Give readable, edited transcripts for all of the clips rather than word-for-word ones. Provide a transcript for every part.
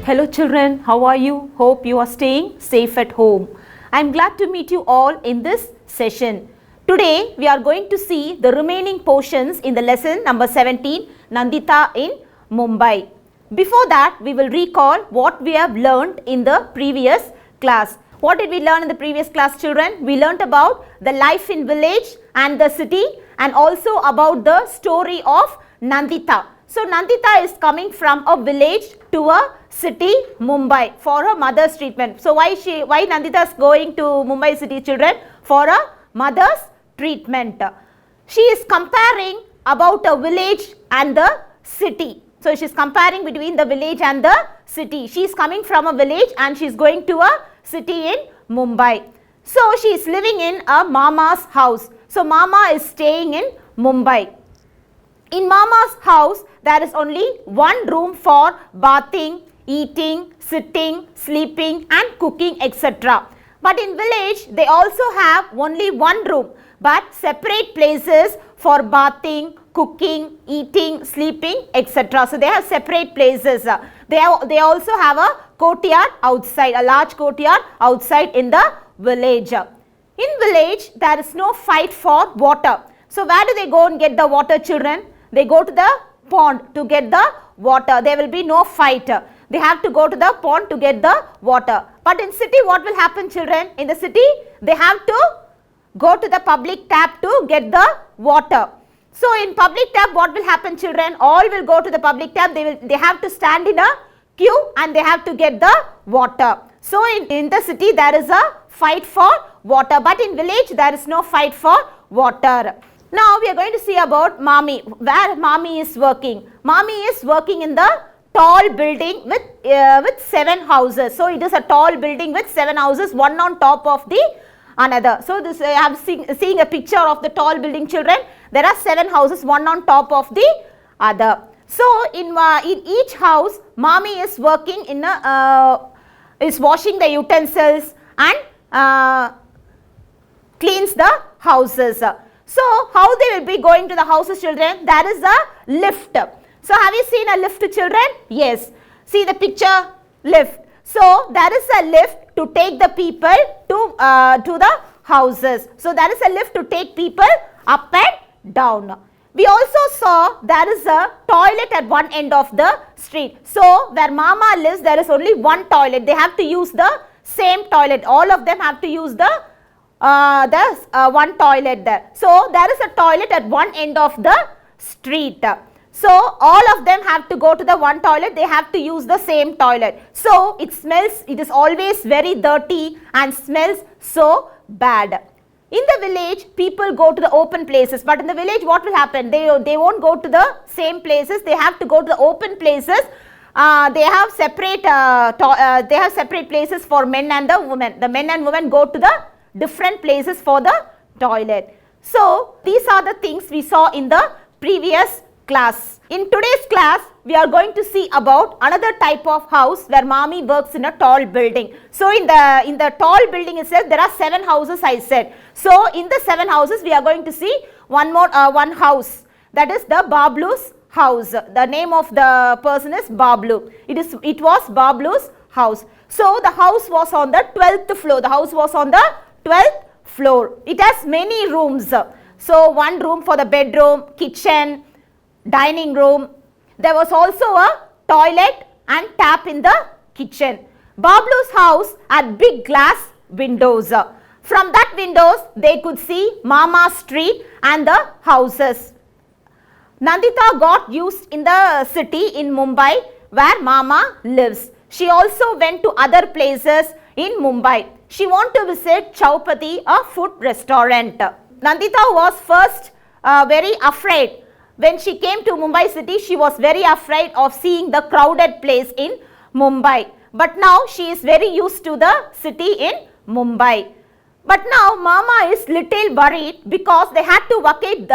Hello children, how are you? Hope you are staying safe at home. I am glad to meet you all in this session. Today we are going to see the remaining portions in the lesson number 17, Nandita in Mumbai. Before that, we will recall what we have learned in the previous class. What did we learn in the previous class, children? We learnt about the life in village and the city, and also about the story of Nandita. So Nandita is coming from a village to a city, Mumbai, for her mother's treatment. So why Nandita is going to Mumbai city, children? For a mother's treatment. She is comparing about a village and the city. So she is comparing between the village and the city. She is coming from a village and she is going to a city in Mumbai. So she is living in a mama's house. So mama is staying in Mumbai. In mama's house, there is only one room for bathing, eating, sitting, sleeping and cooking, etc. But in village, they also have only one room, but separate places for bathing, cooking, eating, sleeping, etc. So they have separate places. They also have a courtyard outside, a large courtyard outside in the village. In village, there is no fight for water. So where do they go and get the water, children? They go to the pond to get the water. There will be no fight. They have to go to the pond to get the water. But in city, what will happen, children? In the city, they have to go to the public tap to get the water. So in public tap, what will happen, children? All will go to the public tap. They have to stand in a queue and they have to get the water. So in the city, there is a fight for water. But in village, there is no fight for water. Now we are going to see about Mami, where Mami is working. Mami is working in the tall building with 7 houses. So it is a tall building with 7 houses, one on top of the another. So this I have seeing a picture of the tall building, children. There are 7 houses, one on top of the other. So in each house, Mami is working in is washing the utensils and cleans the houses. So how they will be going to the houses, children? There is a lift. So have you seen a lift, children? Yes. See the picture, lift. So there is a lift to take the people to the houses. So there is a lift to take people up and down. We also saw there is a toilet at one end of the street. So where mama lives, there is only one toilet. They have to use the same toilet. All of them have to use the one toilet there. So there is a toilet at one end of the street. So all of them have to go to the one toilet. They have to use the same toilet. So it smells, it is always very dirty and smells so bad. In the village, people go to the open places, but in the village, what will happen? They won't go to the same places. They have to go to the open places. They have separate places for men and the women. The men and women go to the different places for the toilet. So these are the things we saw in the previous class. In today's class, we are going to see about another type of house where Mami works in a tall building. So in the tall building itself, there are 7 houses, I said. So in the 7 houses, we are going to see one house. That is the Bablu's house. The name of the person is Bablu. It was Bablu's house. So the house was on the 12th floor. The house was on the 12th floor. It has many rooms. So one room for the bedroom, kitchen, dining room. There was also a toilet and tap in the kitchen. Bablu's house had big glass windows. From that windows, they could see Mama's street and the houses. Nandita got used in the city in Mumbai where Mama lives. She also went to other places in Mumbai. She wanted to visit Chowpatty, a food restaurant. Nandita was first very afraid. When she came to Mumbai city, she was very afraid of seeing the crowded place in Mumbai. But now she is very used to the city in Mumbai. But now Mama is little worried because they had to vacate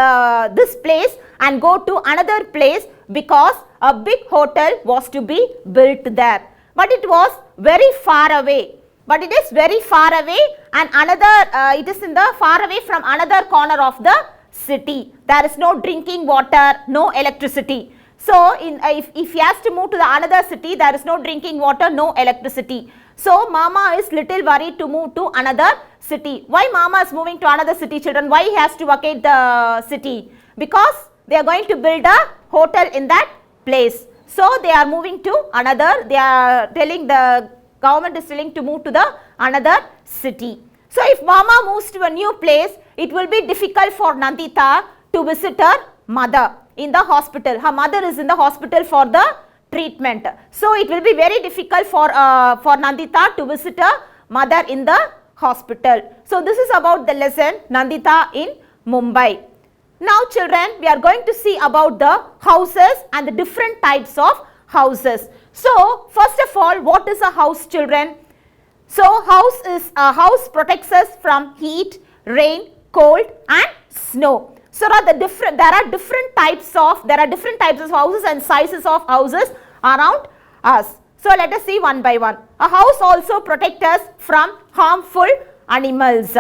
this place and go to another place because a big hotel was to be built there. But it was very far away. But it is very far away and it is in the far away from another corner of the city. There is no drinking water, no electricity. So if he has to move to the another city, there is no drinking water, no electricity. So Mama is little worried to move to another city. Why Mama is moving to another city, children? Why he has to vacate the city? Because they are going to build a hotel in that place. So they are moving to another, they are telling, the government is telling to move to the another city. So if Mama moves to a new place, it will be difficult for Nandita to visit her mother in the hospital. Her mother is in the hospital for the treatment. So it will be very difficult for Nandita to visit her mother in the hospital. So this is about the lesson Nandita in Mumbai. Now children, we are going to see about the houses and the different types of houses. So first of all, what is a house, children? So house protects us from heat, rain, cold and snow. So there are different types of houses and sizes of houses around us. So let us see one by one. A house also protects us from harmful animals.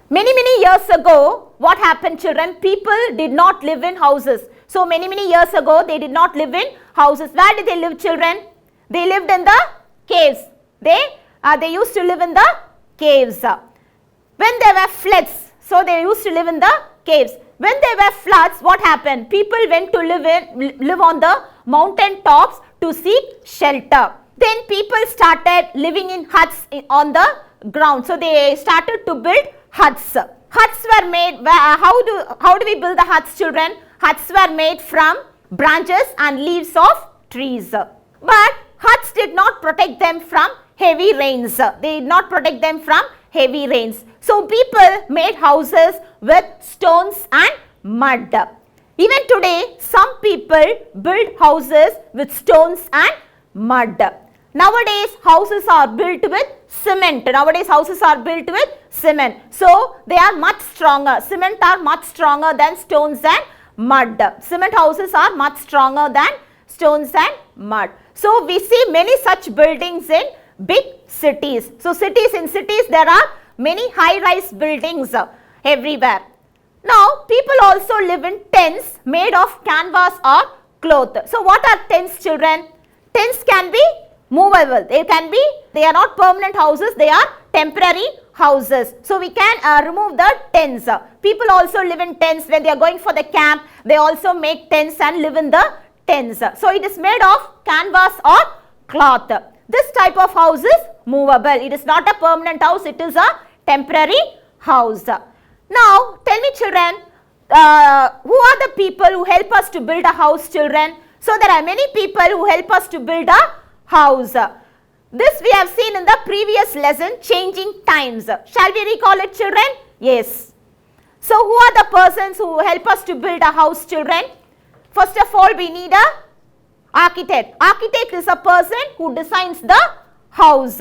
Many years ago, what happened, children? People did not live in houses. So many years ago, they did not live in houses. Where did they live, children? They lived in the caves. They used to live in the caves. When there were floods, so they used to live in the caves. When there were floods, what happened? People went to live on the mountain tops to seek shelter. Then people started living in huts on the ground. So they started to build huts. Huts were made, how do we build the huts, children? Huts were made from branches and leaves of trees. But huts did not protect them from heavy rains. They did not protect them from heavy rains. So people made houses with stones and mud. Even today, some people build houses with stones and mud. Nowadays, houses are built with cement. So they are much stronger. Cement are much stronger than stones and mud. Cement houses are much stronger than stones and mud. So we see many such buildings in big cities. So in cities there are many high-rise buildings everywhere. Now people also live in tents made of canvas or cloth. So what are tents, children? Tents can be movable. They are not permanent houses, they are temporary houses. So we can remove the tents. People also live in tents when they are going for the camp. They also make tents and live in the tents. So it is made of canvas or cloth. This type of house is movable. It is not a permanent house, it is a temporary house. Now tell me, children, who are the people who help us to build a house, children? So there are many people who help us to build a house. This we have seen in the previous lesson, changing times. Shall we recall it, children? Yes. So who are the persons who help us to build a house, children? First of all, we need a architect. Architect is a person who designs the house.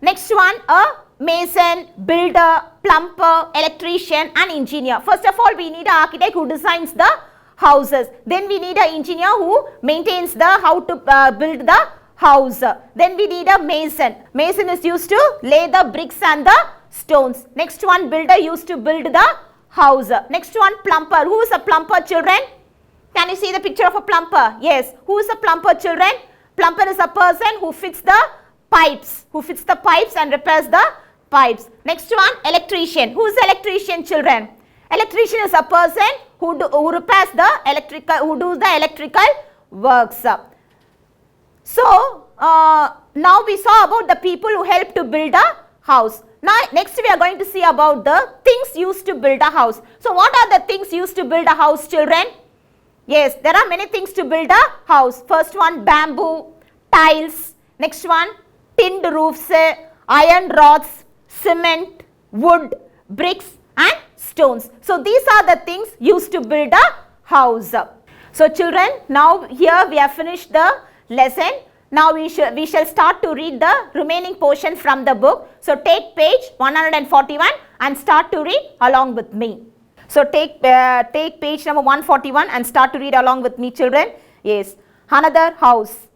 Next one, a mason, builder, plumber, electrician and engineer. First of all, we need an architect who designs the houses. Then we need an engineer who maintains how to build the house. Then we need a mason. Mason is used to lay the bricks and the stones. Next one, builder, used to build the house. Next one, plumber. Who is a plumber, children? Can you see the picture of a plumber? Yes. Who is a plumber, children? Plumber is a person who fits the pipes. And repairs the pipes. Next one, electrician. Who is the electrician, children? Electrician is a person who repairs the who does the electrical works. So now we saw about the people who help to build a house. Now next we are going to see about the things used to build a house. So what are the things used to build a house, children? Yes, there are many things to build a house. First one, bamboo, tiles. Next one, tinned roofs, iron rods, cement, wood, bricks and stones. So these are the things used to build a house. So children, now here we have finished the lesson. Now we shall start to read the remaining portion from the book. So take page 141 and start to read along with me. So take page number 141 and start to read along with me, children. Yes. Another house.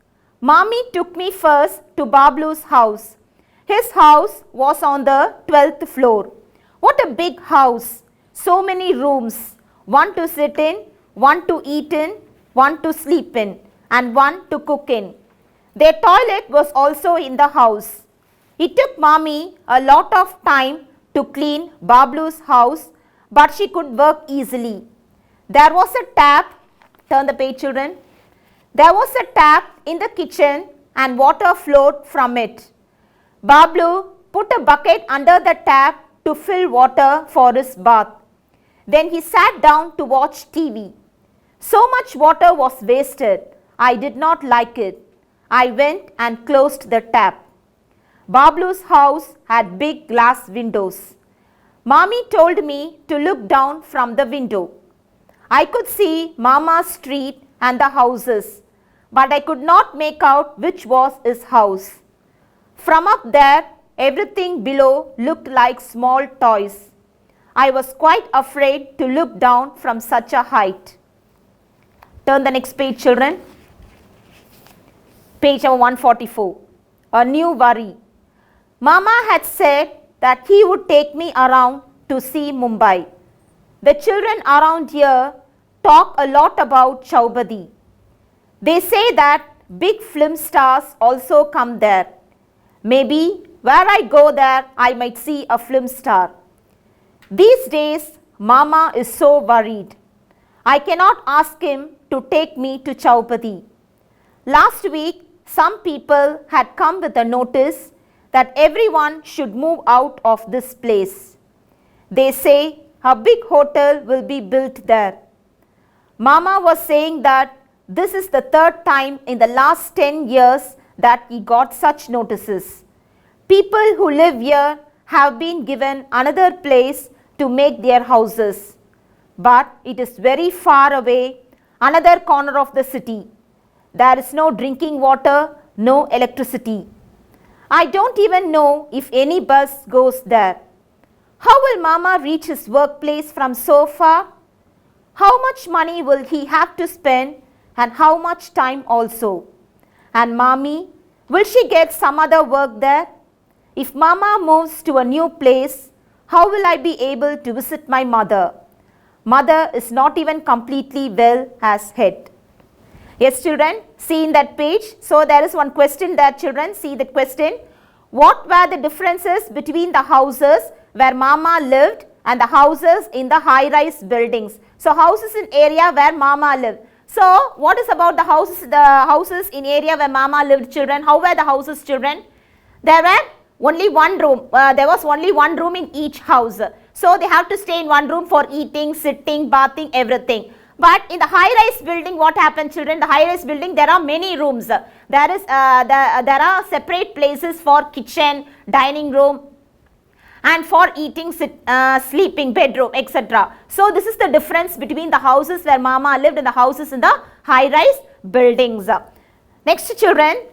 Mommy took me first to Bablu's house. His house was on the 12th floor. What a big house. So many rooms. One to sit in, one to eat in, one to sleep in and one to cook in. Their toilet was also in the house. It took mommy a lot of time to clean Bablu's house, but she could work easily. There was a tap, turn the page children. There was a tap in the kitchen and water flowed from it. Bablu put a bucket under the tap to fill water for his bath. Then he sat down to watch TV. So much water was wasted. I did not like it. I went and closed the tap. Bablu's house had big glass windows. Mommy told me to look down from the window. I could see Mama's street and the houses, but I could not make out which was his house. From up there, everything below looked like small toys. I was quite afraid to look down from such a height. Turn the next page, children. Page number 144. A new worry. Mama had said that he would take me around to see Mumbai. The children around here talk a lot about Chowbadi. They say that big film stars also come there. Maybe where I go there, I might see a film star. These days, Mama is so worried. I cannot ask him to take me to Chowpatty. Last week, some people had come with a notice that everyone should move out of this place. They say a big hotel will be built there. Mama was saying that this is the third time in the last 10 years that he got such notices. People who live here have been given another place to make their houses, but it is very far away, another corner of the city. There is no drinking water, no electricity. I don't even know if any bus goes there. How will Mama reach his workplace from so far? How much money will he have to spend and how much time also? And Mommy, will she get some other work there? If Mama moves to a new place, how will I be able to visit my mother? Mother is not even completely well as yet. Yes, children, see in that page. So there is one question there, children. See the question. What were the differences between the houses where Mama lived and the houses in the high-rise buildings? So houses in area where Mama lived. So what is about the houses in area where Mama lived, children? How were the houses, children? There were only one room. There was only one room in each house. So they have to stay in one room for eating, sitting, bathing, everything. But in the high-rise building, what happened, children? The high-rise building, there are many rooms. There are separate places for kitchen, dining room, and for eating, sleeping, bedroom, etc. So this is the difference between the houses where Mama lived and the houses in the high-rise buildings. Next, children.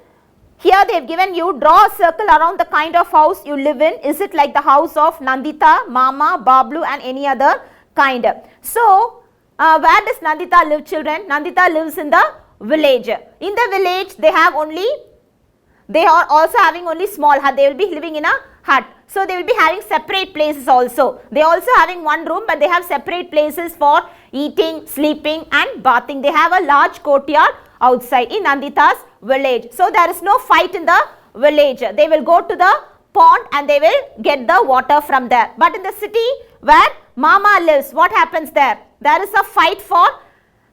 Here they have given you, draw a circle around the kind of house you live in. Is it like the house of Nandita, Mama, Bablu and any other kind? So, where does Nandita live, children? Nandita lives in the village. In the village, they are also having only small hut. They will be living in a hut. So, they will be having separate places also. They are also having one room, but they have separate places for eating, sleeping and bathing. They have a large courtyard outside in Nandita's village. So there is no fight in the village. They will go to the pond and they will get the water from there. But in the city where Mama lives, what happens there? There is a fight for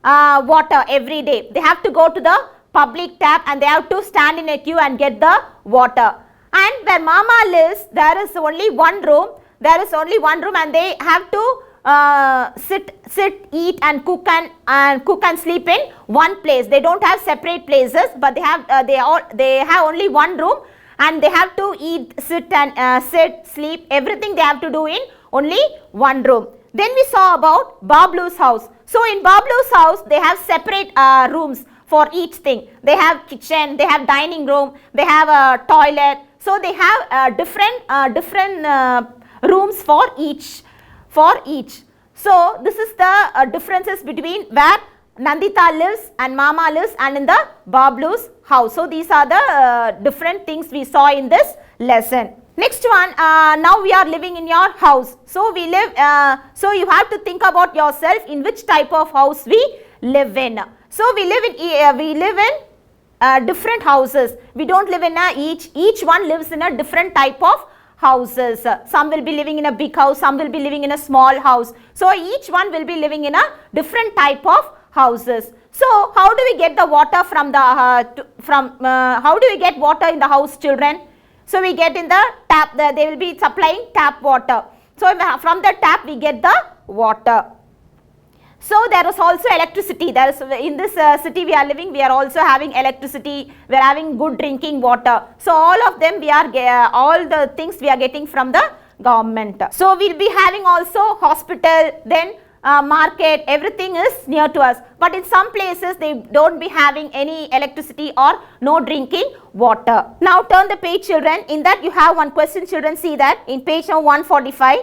water every day. They have to go to the public tap and they have to stand in a queue and get the water. And where Mama lives, there is only one room. There is only one room and they have to sit, eat and cook and sleep in one place. They don't have separate places, but they have only one room and they have to eat, sit, sleep, everything they have to do in only one room. Then we saw about Bablu's house. So in Bablu's house, they have separate rooms for each thing. They have kitchen, they have dining room, they have a toilet. So they have different rooms for each. So this is the differences between where Nandita lives and Mama lives and in the Bablu's house. So these are the different things we saw in this lesson. Next one, now we are living in your house. So we live, so you have to think about yourself in which type of house we live in. So we live in different houses. We don't live in each one lives in a different type of houses. Some will be living in a big house, some will be living in a small house. So each one will be living in a different type of houses. So how do we get the water from the how do we get water in the house, children? So we get in the tap. They will be supplying tap water. So from the tap we get the water. So there is also electricity. There is in this city we are living. We are also having electricity. We are having good drinking water. So all of them we are all the things we are getting from the government. So we will be having also hospital, then market, everything is near to us. But in some places they don't be having any electricity or no drinking water. Now turn the page, children. In that you have one question, children. See that in page number 145.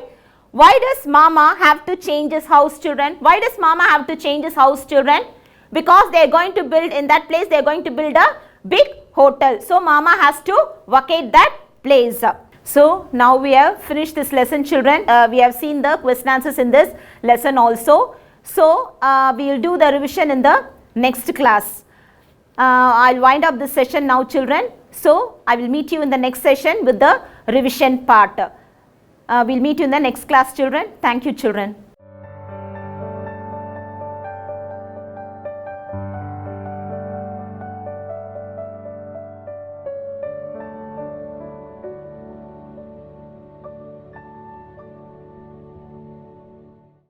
Why does mama have to change his house, children? Why does mama have to change his house, children? Because they are going to build in that place, they are going to build a big hotel. So mama has to vacate that place. So now we have finished this lesson, children. We have seen the question answers in this lesson also. So we will do the revision in the next class. I'll wind up this session now, children. So I will meet you in the next session with the revision part. We'll meet you in the next class, children. Thank you, children.